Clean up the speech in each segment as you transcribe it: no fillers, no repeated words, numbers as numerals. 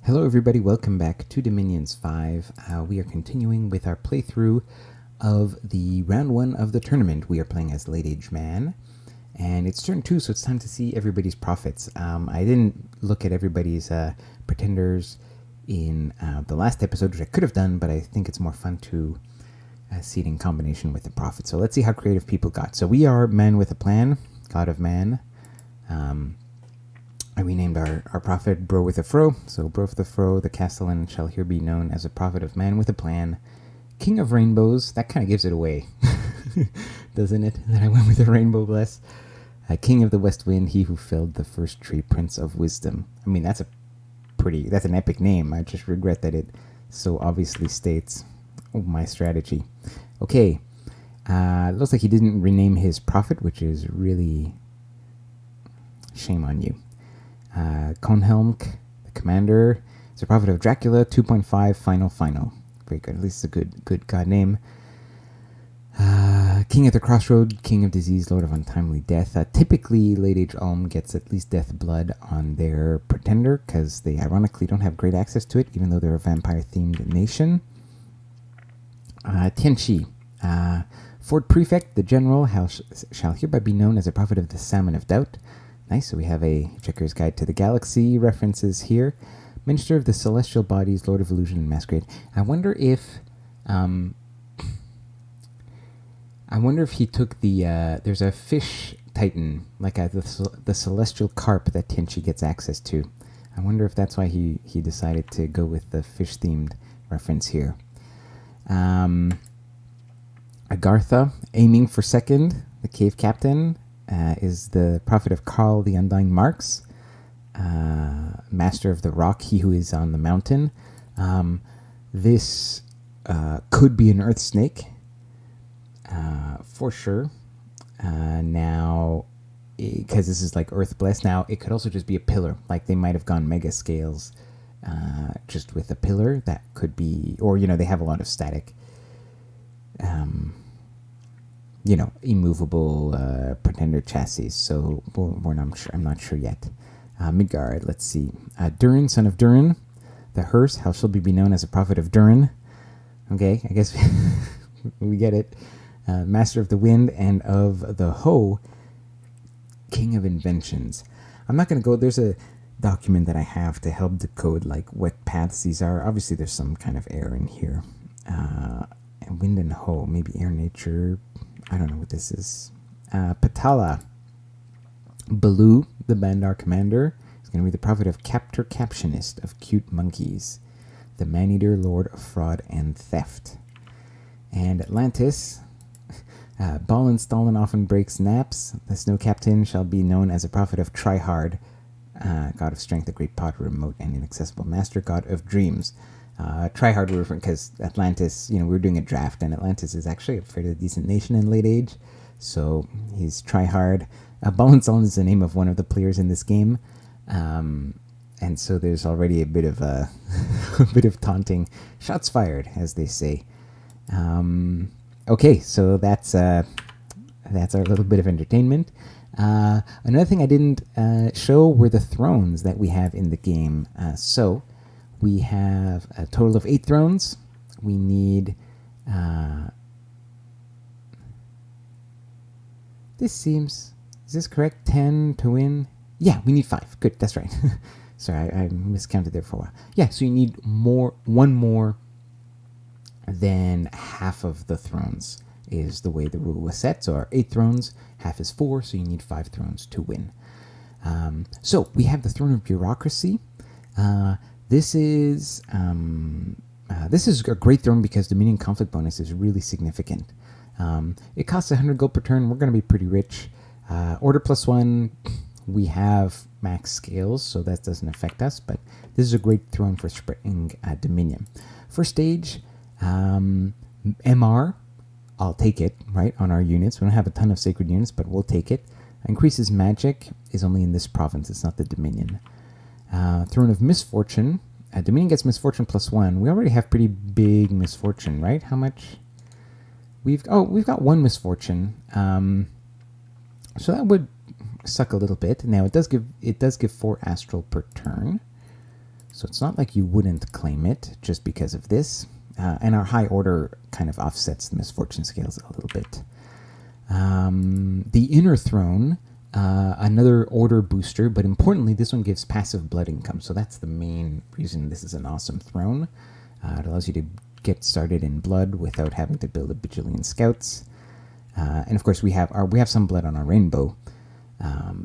Hello everybody, welcome back to Dominions 5. We are continuing with our playthrough of the round 1 of the tournament. We are playing as Late Age Man, and it's turn 2, so it's time to see everybody's profits. I didn't look at everybody's pretenders in the last episode, which I could have done, but I think it's more fun to see it in combination with the profit. So let's see how creative people got. So we are Man with a Plan, God of Man. I renamed our prophet Bro with a Fro. So Bro with a Fro, the Castellan shall here be known as a prophet of man with a plan. King of Rainbows, that kind of gives it away, doesn't it? That I went with a rainbow bless. King of the West Wind, he who felled the first tree, Prince of Wisdom. I mean, that's an epic name. I just regret that it so obviously states my strategy. Okay, looks like he didn't rename his prophet, which is really shame on you. Konhelmk, the commander, is a prophet of Dracula, 2.5, final. Very good. At least it's a good god name. King of the Crossroad, King of Disease, Lord of Untimely Death. Typically, Late Age Ulm gets at least Death Blood on their pretender, because they ironically don't have great access to it, even though they're a vampire-themed nation. Tianchi, Fort Prefect, the General, shall hereby be known as a prophet of the Salmon of Doubt. Nice, so we have a Checker's Guide to the Galaxy references here. Minister of the Celestial Bodies, Lord of Illusion and Masquerade. I wonder if he took the, there's a fish titan, like the celestial carp that Tianchi gets access to. I wonder if that's why he decided to go with the fish-themed reference here. Agartha, aiming for second, the cave captain. Is the prophet of Karl the Undying Marks, master of the rock, he who is on the mountain. This could be an earth snake, for sure. Now, because this is like Earth Blessed, now it could also just be a pillar. Like they might have gone mega scales just with a pillar. That could be, or, they have a lot of static. Immovable pretender chassis. So I'm not sure yet. Midgard, let's see. Durin, son of Durin, the hearse, how shall be known as a prophet of Durin. Okay, I guess we get it. Master of the wind and of the hoe, king of inventions. I'm not going to go, there's a document that I have to help decode like what paths these are. Obviously there's some kind of air in here. And wind and hoe, maybe air nature. I don't know what this is. Patala. Baloo, the Bandar commander, is going to be the prophet of Captor Captionist of Cute Monkeys, the Man-Eater, Lord of Fraud and Theft. And Atlantis, Ball and Stalin often breaks naps. The Snow Captain shall be known as a prophet of Tryhard, god of strength, the great potter, remote and inaccessible master, god of dreams. Tryhard were referring because Atlantis, we were doing a draft, and Atlantis is actually a fairly decent nation in Late Age, so he's Tryhard. Balanzon is the name of one of the players in this game, and so there's already a bit of a bit of taunting. Shots fired, as they say. Okay, so that's our little bit of entertainment. Another thing I didn't show were the thrones that we have in the game. So we have a total of 8 thrones. We need... Is this correct? 10 to win? Yeah, we need 5. Good, that's right. Sorry, I miscounted there for a while. Yeah, so you need one more than half of the thrones is the way the rule was set. So our 8 thrones, half is 4, so you need 5 thrones to win. So we have the Throne of Bureaucracy. This is a great throne because Dominion conflict bonus is really significant. It costs 100 gold per turn. We're going to be pretty rich. Order +1, we have max scales, so that doesn't affect us, but this is a great throne for spreading Dominion. First stage, MR, I'll take it, right, on our units. We don't have a ton of sacred units, but we'll take it. Increases magic is only in this province. It's not the Dominion. Throne of Misfortune. Dominion gets Misfortune +1. We already have pretty big Misfortune, right? How much? We've got 1 Misfortune. So that would suck a little bit. Now it does give 4 astral per turn. So it's not like you wouldn't claim it just because of this. And our high order kind of offsets the misfortune scales a little bit. The Inner Throne, another order booster, but importantly, this one gives passive blood income. So that's the main reason this is an awesome throne. It allows you to get started in blood without having to build a bajillion scouts. And of course, we have some blood on our rainbow,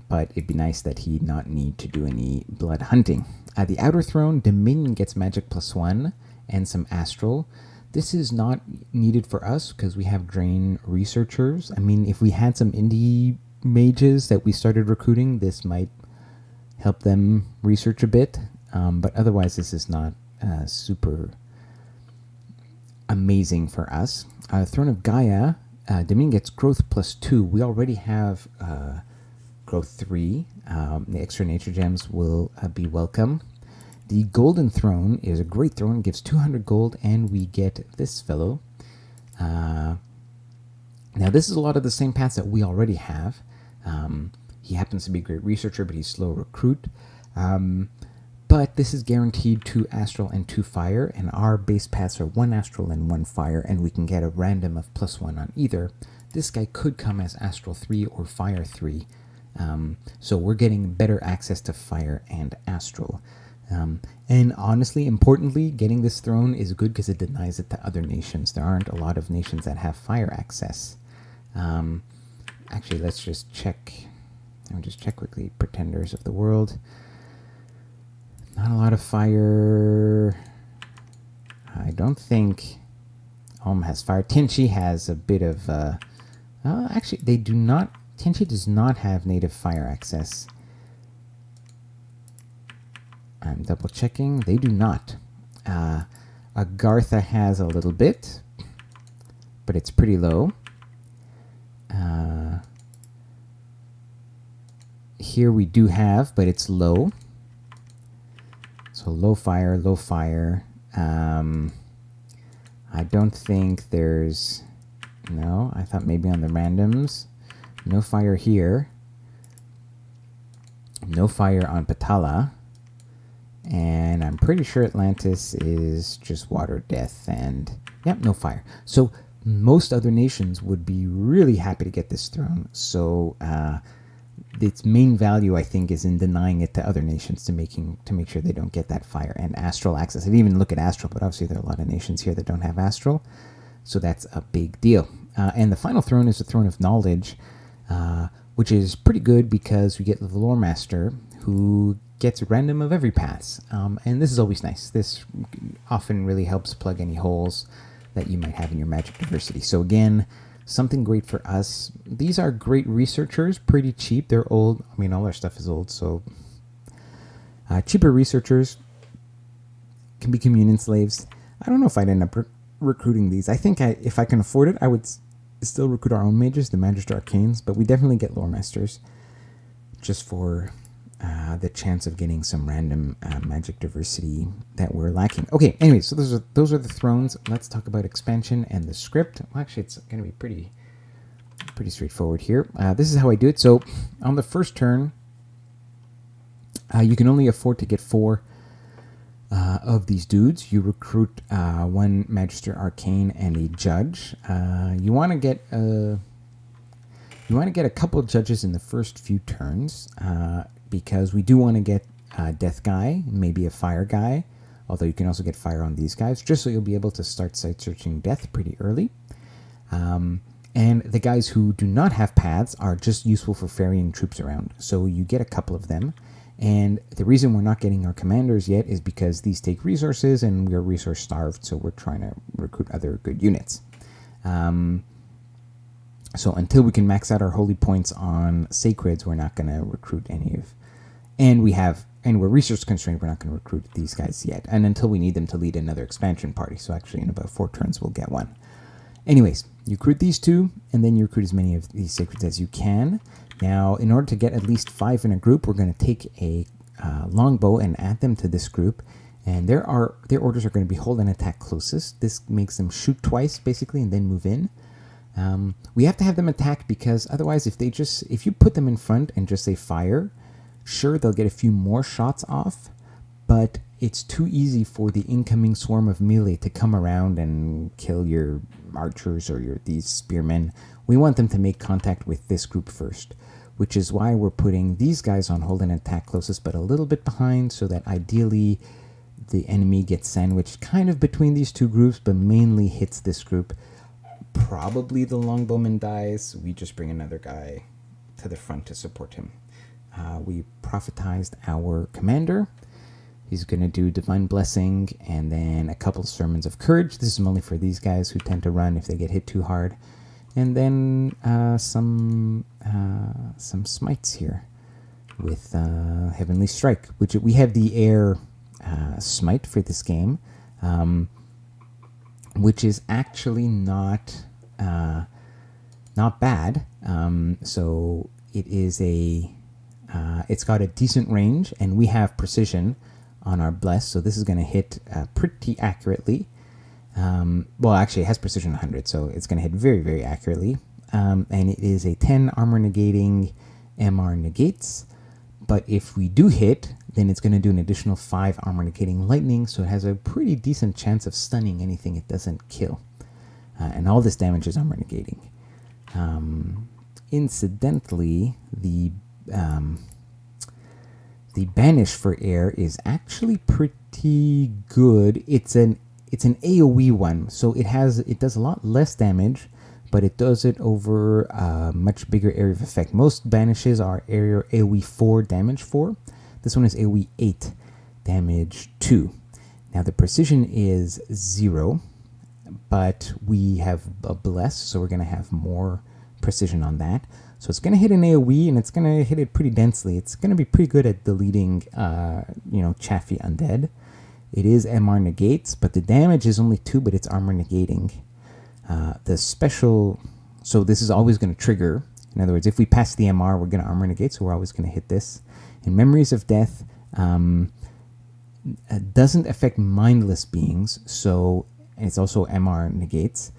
but it'd be nice that he not need to do any blood hunting. The Outer Throne, Dominion gets magic +1 and some astral. This is not needed for us because we have Drain researchers. I mean, if we had some indie mages that we started recruiting, this might help them research a bit. But otherwise, this is not super amazing for us. Throne of Gaia, Dominion gets growth +2. We already have growth 3. The extra nature gems will be welcome. The Golden Throne is a great throne, gives 200 gold, and we get this fellow. Now, this is a lot of the same paths that we already have. He happens to be a great researcher, but he's slow recruit. But this is guaranteed 2 astral and 2 fire, and our base paths are 1 astral and 1 fire, and we can get a random of +1 on either. This guy could come as astral 3 or fire 3. So we're getting better access to fire and astral. And honestly, importantly, getting this throne is good because it denies it to other nations. There aren't a lot of nations that have fire access. Actually, let's just check. Let me just check quickly. Pretenders of the world. Not a lot of fire. I don't think Ulm has fire. Tenchi has a bit of... actually, they do not... Tenchi does not have native fire access. I'm double checking. They do not. Agartha has a little bit, but it's pretty low. Here we do have, but it's low. So low fire, low fire. I don't think there's... No, I thought maybe on the randoms. No fire here. No fire on Patala. And I'm pretty sure Atlantis is just water, death, and... Yep, no fire. So most other nations would be really happy to get this throne. So its main value, I think, is in denying it to other nations to make sure they don't get that fire and astral access. I didn't even look at astral, but obviously there are a lot of nations here that don't have astral. So that's a big deal. And the final throne is the Throne of Knowledge, which is pretty good because we get the Lore Master, who gets random of every pass. And this is always nice. This often really helps plug any holes that you might have in your magic diversity. So again, something great for us. These are great researchers, pretty cheap. They're old. I mean, all our stuff is old, so cheaper researchers can be communion slaves. I don't know if I'd end up recruiting these. I think if I can afford it, I would still recruit our own mages, the Magister Arcanes, but we definitely get Lore Masters just for the chance of getting some random magic diversity that we're lacking. Okay, anyway, so those are the thrones. Let's talk about expansion and the script. Well, actually, it's going to be pretty straightforward here. This is how I do it. So on the first turn, you can only afford to get 4 of these dudes. You recruit 1 Magister Arcane and a Judge. You want to get a couple of judges in the first few turns, because we do want to get a Death guy, maybe a Fire guy, although you can also get Fire on these guys, just so you'll be able to start site searching Death pretty early. And the guys who do not have paths are just useful for ferrying troops around, so you get a couple of them. And the reason we're not getting our commanders yet is because these take resources and we're resource starved, so we're trying to recruit other good units. So until we can max out our holy points on sacreds, we're not going to recruit any of... And we're resource constrained, we're not going to recruit these guys yet. And until we need them to lead another expansion party. So actually in about 4 turns we'll get one. Anyways, you recruit these 2, and then you recruit as many of these sacreds as you can. Now, in order to get at least 5 in a group, we're going to take a longbow and add them to this group. And their orders are going to be hold and attack closest. This makes them shoot twice, basically, and then move in. We have to have them attack because otherwise, if you put them in front and just say fire, sure, they'll get a few more shots off, but it's too easy for the incoming swarm of melee to come around and kill your archers or these spearmen. We want them to make contact with this group first, which is why we're putting these guys on hold and attack closest, but a little bit behind, so that ideally the enemy gets sandwiched kind of between these two groups, but mainly hits this group. Probably the longbowman dies. We just bring another guy to the front to support him. We prophetized our commander. He's going to do Divine Blessing and then a couple Sermons of Courage. This is only for these guys who tend to run if they get hit too hard. And then some smites here with Heavenly Strike, which we have the air smite for this game, which is actually not bad. So it is it's got a decent range, and we have precision on our bless, so this is going to hit pretty accurately. Well, actually, it has precision 100, so it's going to hit very, very accurately. And it is a 10 armor negating MR negates. But if we do hit, then it's going to do an additional 5 armor negating lightning, so it has a pretty decent chance of stunning anything it doesn't kill. And all this damage is armor negating. Incidentally, the banish for air is actually pretty good. It's an AoE one, so it does a lot less damage, but it does it over a much bigger area of effect. Most banishes are AoE 4 damage 4. This one is AoE 8 damage 2. Now the precision is 0, but we have a bless, so we're going to have more precision on that. So it's going to hit an AoE, and it's going to hit it pretty densely. It's going to be pretty good at deleting, chaffy undead. It is MR negates, but the damage is only 2, but it's armor negating. The special, so this is always going to trigger. In other words, if we pass the MR, we're going to armor negate, so we're always going to hit this. And Memories of Death doesn't affect mindless beings, so and it's also MR negates.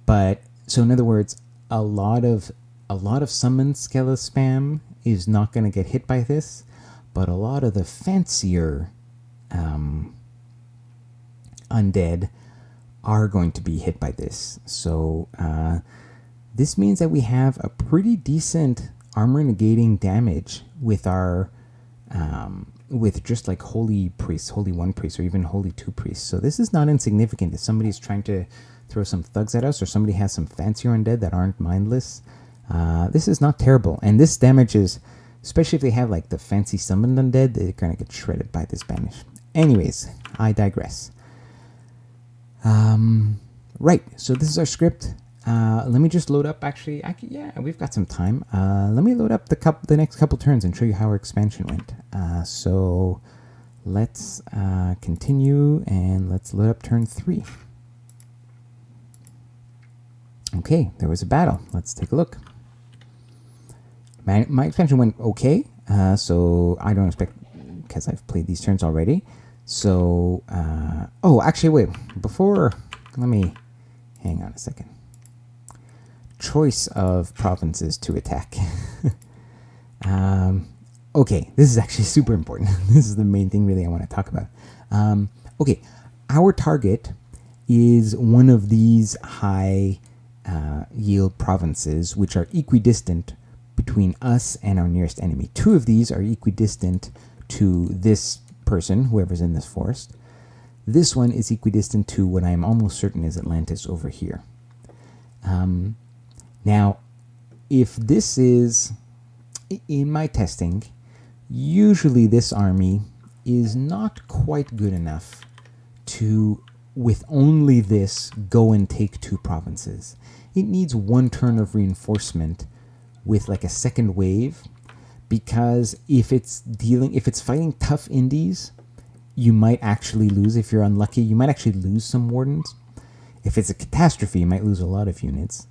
But so in other words, a lot of summon Skella spam is not going to get hit by this, but a lot of the fancier undead are going to be hit by this. So this means that we have a pretty decent armor negating damage with our with just like holy priests, holy 1 priest, or even holy 2 priests. So this is not insignificant. If somebody's trying to throw some thugs at us, or somebody has some fancier undead that aren't mindless, this is not terrible. And this damage is, especially if they have like the fancy summoned undead, they're gonna get shredded by this banish. Anyways, I digress. Right, so this is our script. Let me just load up, actually, we've got some time. Let me load up the next couple turns and show you how our expansion went. So let's continue, and let's load up turn 3. Okay, there was a battle. Let's take a look. My expansion went okay, so I don't expect, because I've played these turns already. So, oh, actually, wait, let me, hang on a second. Choice of provinces to attack. Okay, this is actually super important. This is the main thing really I want to talk about. Okay, our target is one of these high yield provinces, which are equidistant between us and our nearest enemy. 2 of these are equidistant to this person, whoever's in this forest. This one is equidistant to what I am almost certain is Atlantis over here. Now, if this is, in my testing, usually this army is not quite good enough to, with only this, go and take 2 provinces. It needs 1 turn of reinforcement with like a second wave, because if it's fighting tough indies, you might actually lose. If you're unlucky, you might actually lose some wardens. If it's a catastrophe, you might lose a lot of units.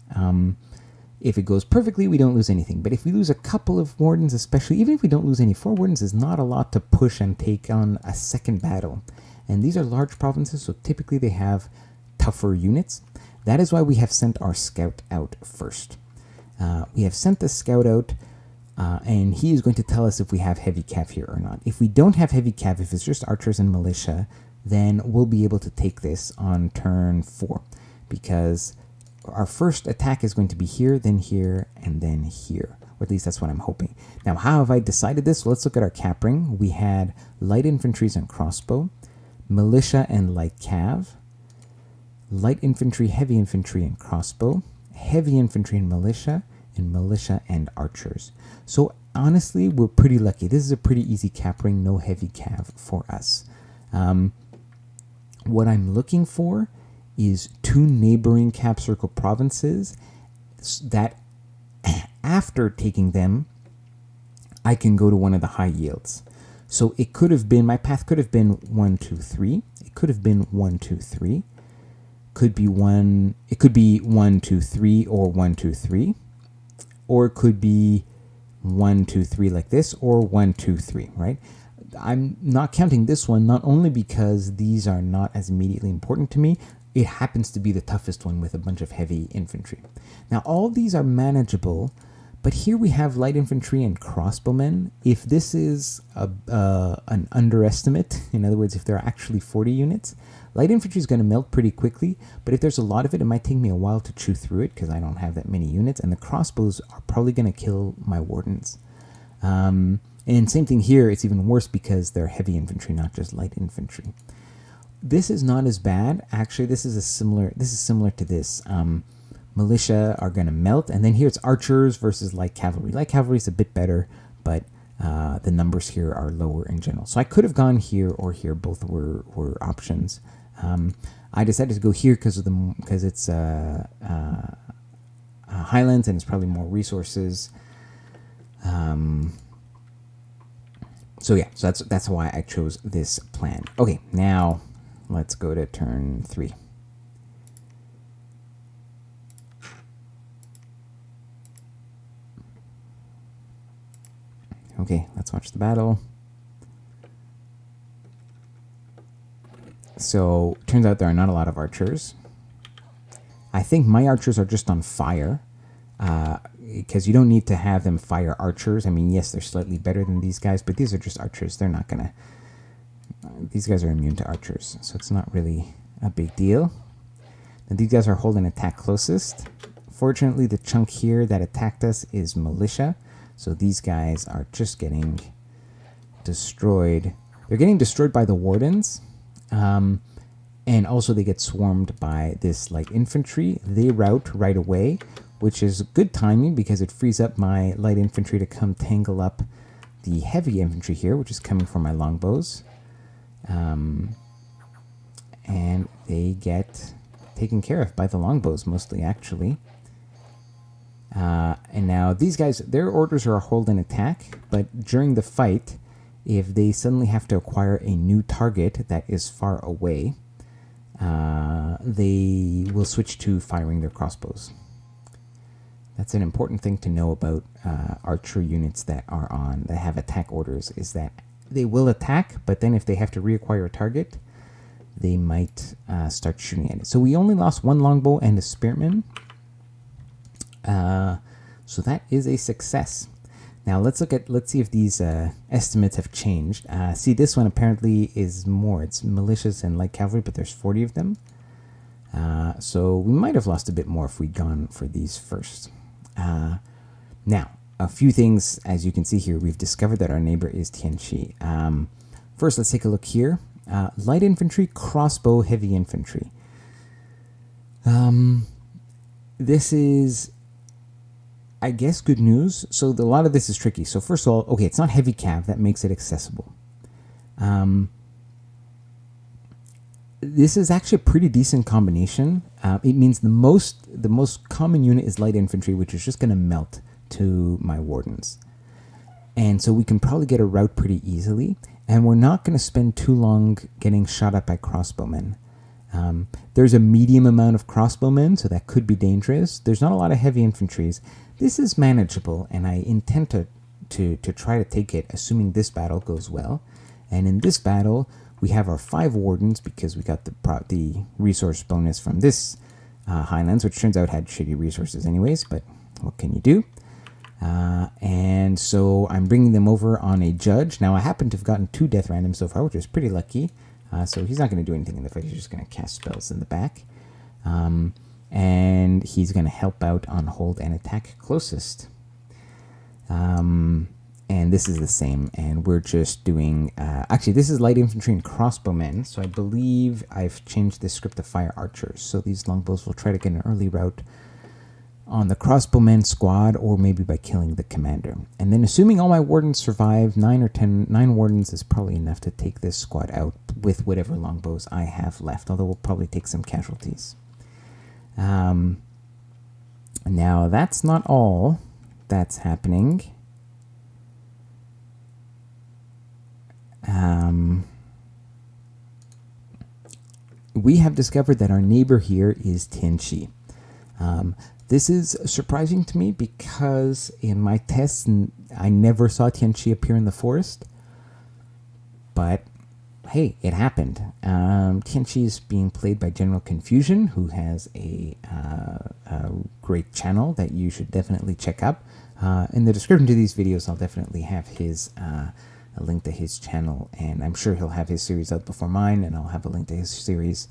If it goes perfectly, we don't lose anything. But if we lose a couple of wardens, especially, even if we don't lose any 4 wardens, is not a lot to push and take on a second battle. And these are large provinces, so typically they have tougher units. That is why we have sent our scout out first. We have sent the scout out And he is going to tell us if we have heavy cav here or not. If we don't have heavy cav, if it's just archers and militia, then we'll be able to take this on turn 4, because our first attack is going to be here, and then here. Or at least that's what I'm hoping. Now, how have I decided this? Well, let's look at our cap ring. We had light infantries and crossbow, militia and light cav, light infantry, heavy infantry, and crossbow, heavy infantry and militia and archers. So honestly, we're pretty lucky. This is a pretty easy cap ring, no heavy cav for us. What I'm looking for is 2 neighboring cap circle provinces that after taking them, I can go to one of the high yields. So it could have been, my path could have been 1, 2, 3. It could have been 1, 2, 3. Could be 1, it could be 1, 2, 3 or 1, 2, 3. Or it could be 1, 2, 3 like this, or 1, 2, 3, right? I'm not counting this one, not only because these are not as immediately important to me, it happens to be the toughest one with a bunch of heavy infantry. Now, all of these are manageable, but here we have light infantry and crossbowmen. If this is an underestimate, in other words, if there are actually 40 units, light infantry is going to melt pretty quickly, but if there's a lot of it, it might take me a while to chew through it because I don't have that many units, and the crossbows are probably going to kill my wardens. And same thing here, it's even worse because they're heavy infantry, not just light infantry. This is not as bad. Actually, this is similar to this. Militia are going to melt, and then here it's archers versus light cavalry. Light cavalry is a bit better, but the numbers here are lower in general. So I could have gone here or here. Both were options. I decided to go here because it's highlands and it's probably more resources. So yeah, so that's why I chose this plan. Okay, now let's go to turn 3. Okay, let's watch the battle. So, turns out there are not a lot of archers. I think my archers are just on fire, because you don't need to have them fire archers. I mean, yes, they're slightly better than these guys, but these are just archers. They're not gonna... these guys are immune to archers, so it's not really a big deal. And these guys are holding attack closest. Fortunately, the chunk here that attacked us is militia, so these guys are just getting destroyed. They're getting destroyed by the wardens, and also they get swarmed by this light infantry. They rout right away, which is good timing because it frees up my light infantry to come tangle up the heavy infantry here, which is coming from my longbows. And they get taken care of by the longbows, mostly, actually. And now these guys, their orders are a hold and attack, but during the fight, if they suddenly have to acquire a new target that is far away, they will switch to firing their crossbows. That's an important thing to know about archer units that have attack orders, is that they will attack, but then if they have to reacquire a target, they might start shooting at it. So we only lost one longbow and a spearman. So that is a success. Now let's see if these estimates have changed. See, this one apparently is more. It's militias and light cavalry, but there's 40 of them. So we might have lost a bit more if we'd gone for these first. Now, a few things, as you can see here, we've discovered that our neighbor is Tianchi. First, let's take a look here. Light infantry, crossbow, heavy infantry. This is, I guess, good news. So a lot of this is tricky. So first of all, okay, it's not heavy cav. That makes it accessible. This is actually a pretty decent combination. It means the most common unit is light infantry, which is just going to melt to my wardens. And so we can probably get a route pretty easily. And we're not going to spend too long getting shot at by crossbowmen. There's a medium amount of crossbowmen, so that could be dangerous. There's not a lot of heavy infantries. This is manageable, and I intend to try to take it, assuming this battle goes well. And in this battle, we have our 5 wardens because we got the resource bonus from this Highlands, which turns out had shitty resources anyways, but what can you do? And so I'm bringing them over on a judge. Now I happen to have gotten 2 death randoms so far, which is pretty lucky. So he's not going to do anything in the fight. He's just going to cast spells in the back. And he's going to help out on hold and attack closest. And this is the same. And we're just doing... actually, this is light infantry and crossbowmen. So I believe I've changed this script to fire archers. So these longbows will try to get an early route on the crossbowmen squad, or maybe by killing the commander. And then assuming all my wardens survive, 9 wardens is probably enough to take this squad out with whatever longbows I have left, although we'll probably take some casualties. Now that's not all that's happening. We have discovered that our neighbor here is Tianqi. This is surprising to me because in my tests, I never saw Tianqi appear in the forest. But, hey, it happened. Tianqi is being played by General Confusion, who has a great channel that you should definitely check out. In the description to these videos, I'll definitely have his a link to his channel, and I'm sure he'll have his series out before mine, and I'll have a link to his series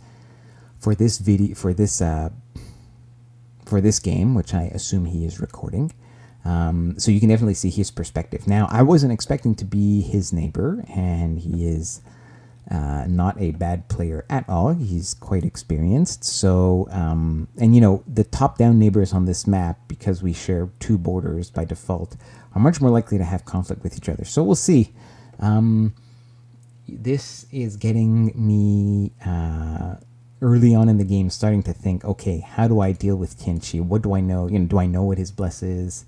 for this video, for this game, which I assume he is recording. So you can definitely see his perspective. Now, I wasn't expecting to be his neighbor, and he is not a bad player at all. He's quite experienced. So, and you know, the top-down neighbors on this map, because we share 2 borders by default, are much more likely to have conflict with each other. So we'll see. This is getting me early on in the game starting to think, okay, how do I deal with Tianqi? What do I know? You know, do I know what his bless is?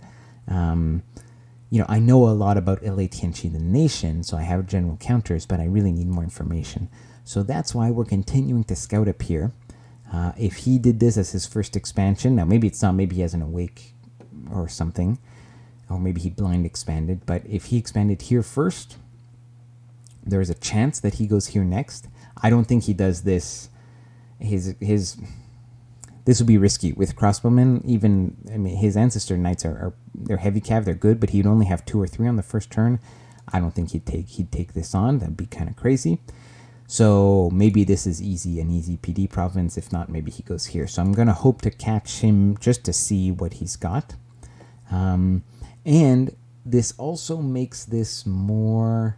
You know, I know a lot about LA Tianqi, the nation, so I have general counters, but I really need more information. So that's why we're continuing to scout up here. If he did this as his first expansion, now maybe it's not, maybe he has an awake or something, or maybe he blind expanded, but if he expanded here first, there's a chance that he goes here next. I don't think he does this. This would be risky with crossbowmen. Even, I mean, his ancestor knights they're heavy cav, they're good, but he'd only have 2 or 3 on the first turn. I don't think he'd take this on. That'd be kind of crazy. So maybe this is an easy PD province. If not, maybe he goes here. So I'm gonna hope to catch him just to see what he's got. And this also makes this more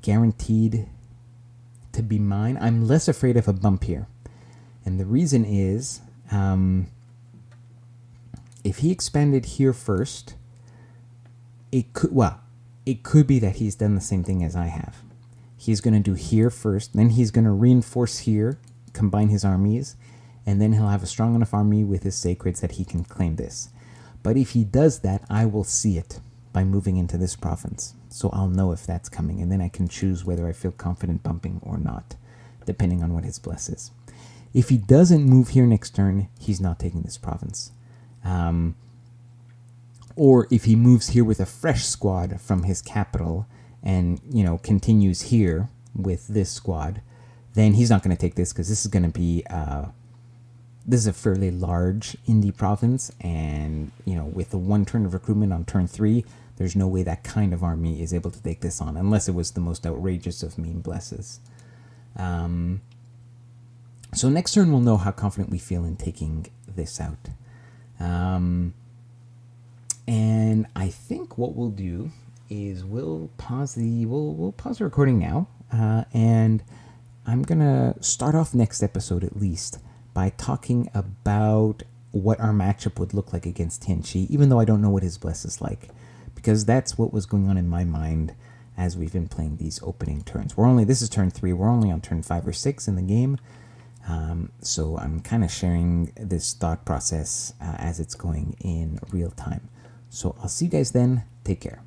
guaranteed to be mine. I'm less afraid of a bump here. And the reason is, if he expanded here first, it could be that he's done the same thing as I have. He's going to do here first, then he's going to reinforce here, combine his armies, and then he'll have a strong enough army with his sacreds that he can claim this. But if he does that, I will see it by moving into this province. So I'll know if that's coming, and then I can choose whether I feel confident bumping or not, depending on what his bless is. If he doesn't move here next turn, he's not taking this province. Or if he moves here with a fresh squad from his capital and, you know, continues here with this squad, then he's not going to take this, because this is going to be this is a fairly large indie province, and, you know, with the 1 turn of recruitment on turn 3, there's no way that kind of army is able to take this on, unless it was the most outrageous of meme blesses. So next turn we'll know how confident we feel in taking this out. And I think what we'll do is we'll pause the recording now, and I'm gonna start off next episode at least by talking about what our matchup would look like against Tianqi, even though I don't know what his bless is like, because that's what was going on in my mind as we've been playing these opening turns. This is turn 3, we're only on turn 5 or 6 in the game, so I'm kind of sharing this thought process as it's going in real time. So I'll see you guys then. Take care.